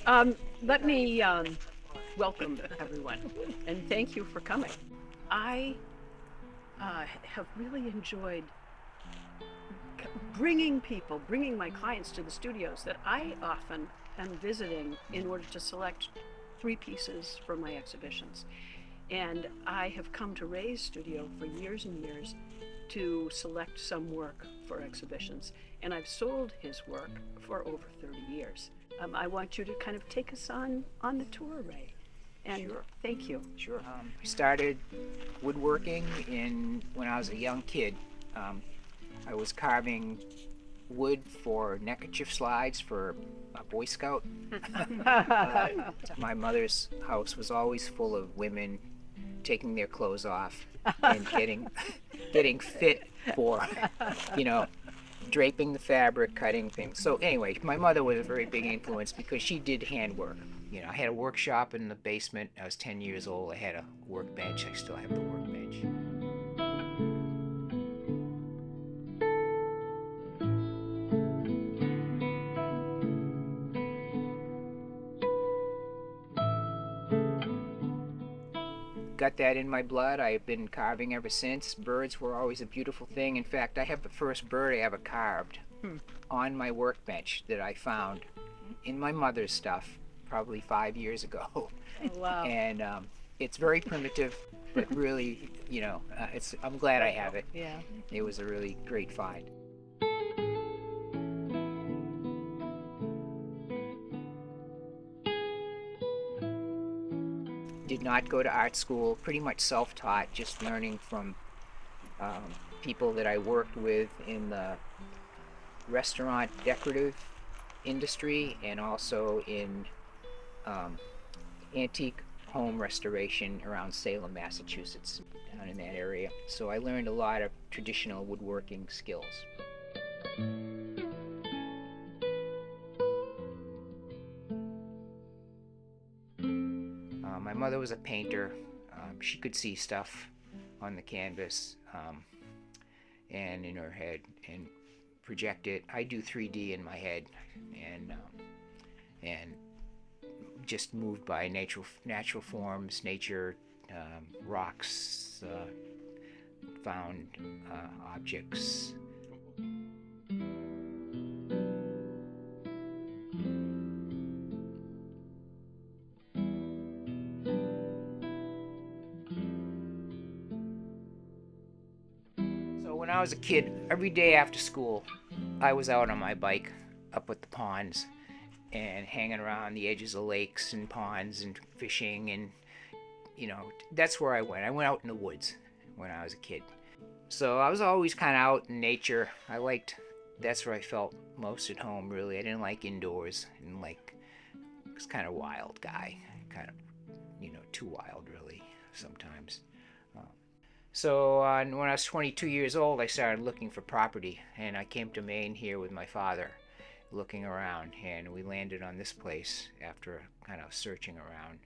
Let me welcome everyone and thank you for coming. I have really enjoyed bringing my clients to the studios that I often am visiting in order to select three pieces for my exhibitions. And I have come to Ray's studio for years and years to select some work for exhibitions. And I've sold his work for over 30 years. I want you to kind of take us on the tour, Ray. And Sure. thank you. Sure. I started woodworking when I was a young kid. I was carving wood for neckerchief slides for a Boy Scout. My mother's house was always full of women taking their clothes off and getting fit for, you know, draping the fabric, cutting things. So anyway, my mother was a very big influence because she did handwork. I had a workshop in the basement. I was 10 years old. I had a workbench. I still have the workbench. Got that in my blood. I've been carving ever since. Birds were always a beautiful thing. In fact, I have the first bird I ever carved on my workbench that I found in my mother's stuff probably 5 years ago. Oh, wow. And it's very primitive, but really, I'm glad I have it. Yeah. It was a really great find. Did not go to art school, pretty much self-taught, just learning from people that I worked with in the restaurant decorative industry and also in antique home restoration around Salem, Massachusetts, down in that area. So I learned a lot of traditional woodworking skills. My mother was a painter. She could see stuff on the canvas and in her head and project it. I do 3D in my head and just moved by natural forms, nature, rocks, found objects. So when I was a kid, every day after school, I was out on my bike up at the ponds and hanging around the edges of lakes and ponds and fishing, and that's where I went. I went out in the woods when I was a kid. So I was always kind of out in nature. That's where I felt most at home, really. I didn't like indoors. I was kind of wild guy, kind of, too wild, really, sometimes. So when I was 22 years old, I started looking for property, and I came to Maine here with my father, looking around, and we landed on this place after kind of searching around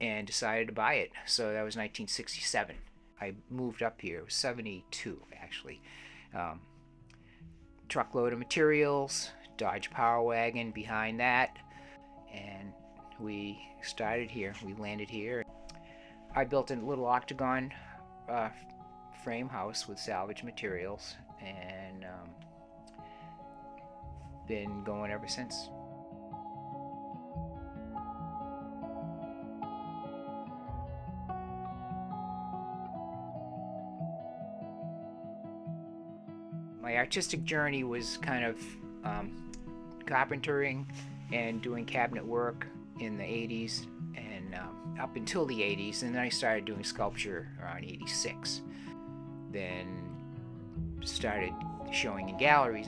and decided to buy it. So that was 1967. I moved up here. It was 72, actually. Truckload of materials, Dodge Power Wagon behind that, and we started here. We landed here. I built a little octagon frame house with salvage materials, and been going ever since. My artistic journey was kind of carpentering and doing cabinet work in the 80s and up until the 80s, and then I started doing sculpture around 86. Then started showing in galleries.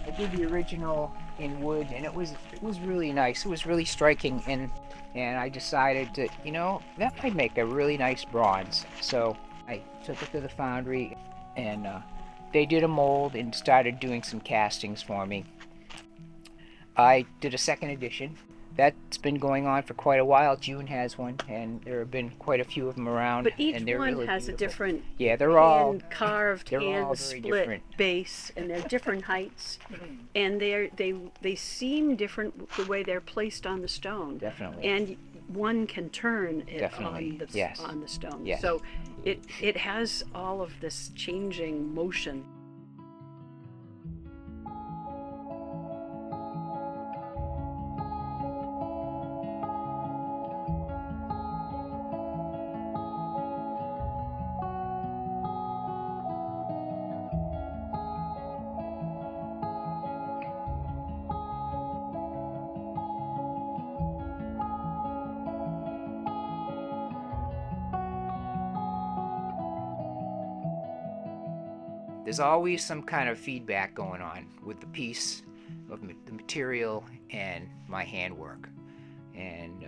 I did the original in wood, and it was really nice. It was really striking, and I decided that that might make a really nice bronze. So I took it to the foundry, and they did a mold and started doing some castings for me. I did a second edition. that's been going on for quite a while. June has one, and there have been quite a few of them around, But each and they're one really has beautiful. a different Yeah, they're all carved, they're all hand very split different. base, and they're different heights, and they seem different the way they're placed on the stone. Definitely. And one can turn it Definitely. Yes. on the stone. Yes. So it has all of this changing motion. There's always some kind of feedback going on with the piece of the material and my handwork, and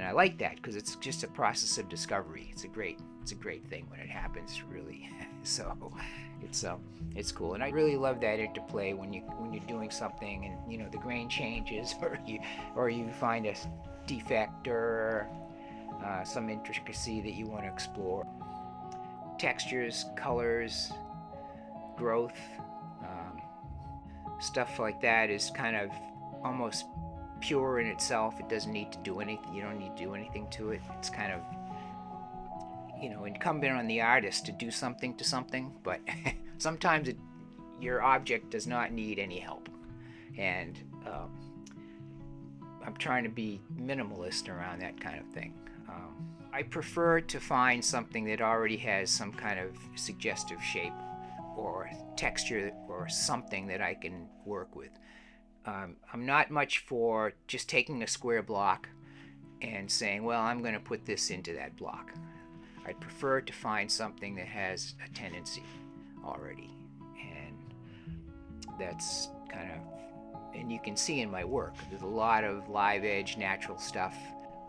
I like that because it's just a process of discovery. It's a great thing when it happens, really. So it's cool, and I really love that interplay when you're doing something and the grain changes or you find a defect or some intricacy that you want to explore. Textures, colors, growth, stuff like that is kind of almost pure in itself. It doesn't need to do anything. You don't need to do anything to it. It's kind of incumbent on the artist to do something to something, but sometimes your object does not need any help, and I'm trying to be minimalist around that kind of thing. I prefer to find something that already has some kind of suggestive shape or texture or something that I can work with. I'm not much for just taking a square block and saying, well, I'm going to put this into that block. I'd prefer to find something that has a tendency already, and that's kind of, and you can see in my work, there's a lot of live edge, natural stuff.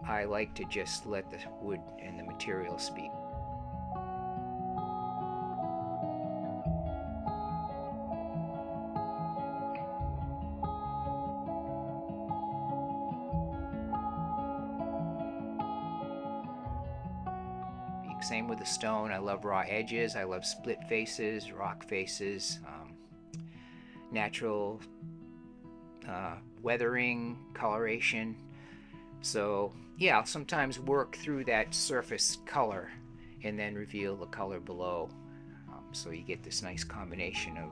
I like to just let the wood and the material speak. Same with the stone. I love raw edges. I love split faces, rock faces, natural weathering, coloration. So yeah, I'll sometimes work through that surface color and then reveal the color below. So you get this nice combination of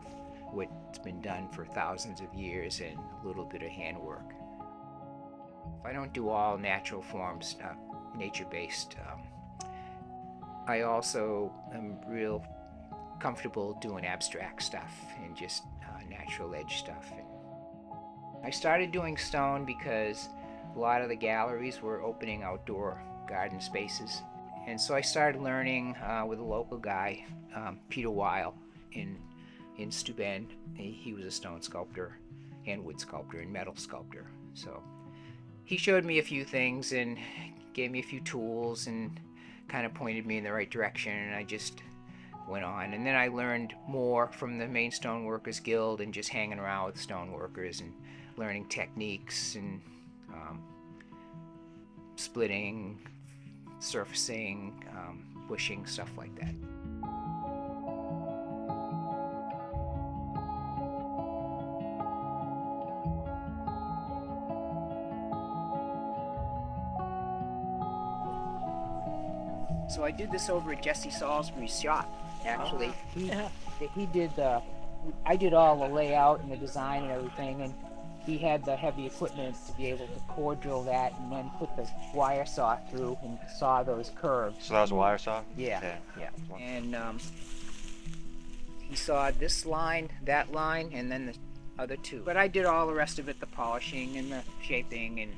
what's been done for thousands of years and a little bit of handwork. I don't do all natural forms, nature-based. I also am real comfortable doing abstract stuff and just natural edge stuff. And I started doing stone because a lot of the galleries were opening outdoor garden spaces. And so I started learning with a local guy, Peter Weil, in Steuben. He was a stone sculptor and wood sculptor and metal sculptor. So he showed me a few things and gave me a few tools and kind of pointed me in the right direction, and I just went on. And then I learned more from the Maine Stoneworkers Guild and just hanging around with stoneworkers and learning techniques and splitting, surfacing, bushing, stuff like that. So I did this over at Jesse Salisbury's shop, actually. He did I did all the layout and the design and everything, and he had the heavy equipment to be able to core drill that and then put the wire saw through and saw those curves. So that was a wire saw? Yeah. And he sawed this line, that line, and then the other two. But I did all the rest of it, the polishing and the shaping and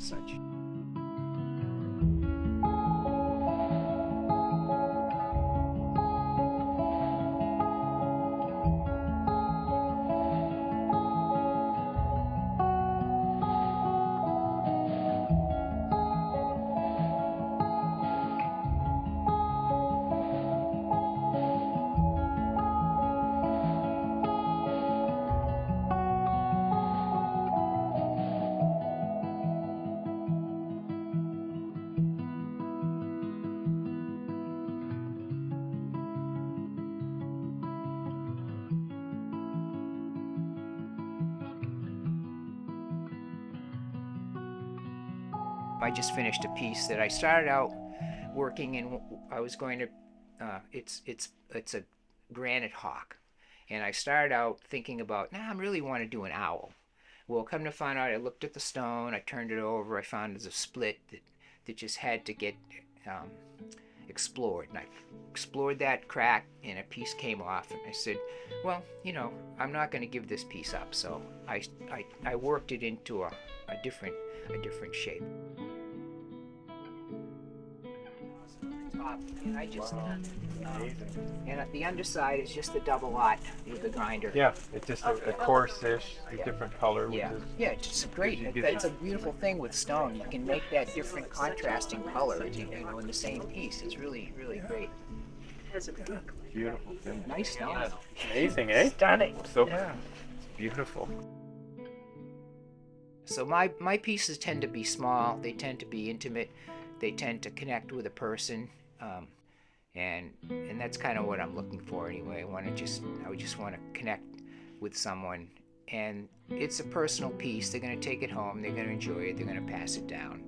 such. I just finished a piece that I started out working in. I was going to. It's a granite hawk, and I started out thinking about, I really want to do an owl. Well, come to find out, I looked at the stone, I turned it over, I found there's a split that just had to get um, explored. And I explored that crack, and a piece came off. And I said, well, I'm not going to give this piece up. So I worked it into a different shape. And I just and at the underside is just the double lot with the grinder. Yeah, it's just a coarse-ish, a different color. Yeah, yeah, it's just great. It's a beautiful thing with stone. You can make that different contrasting color, in the same piece. It's really, really great. It has a Beautiful thing. Nice stone. Yeah. Amazing, eh? Stunning. So it's beautiful. So my pieces tend to be small. They tend to be intimate. They tend to connect with a person. And that's kind of what I'm looking for anyway. I just want to connect with someone, and it's a personal piece. They're going to take it home. They're going to enjoy it. They're going to pass it down.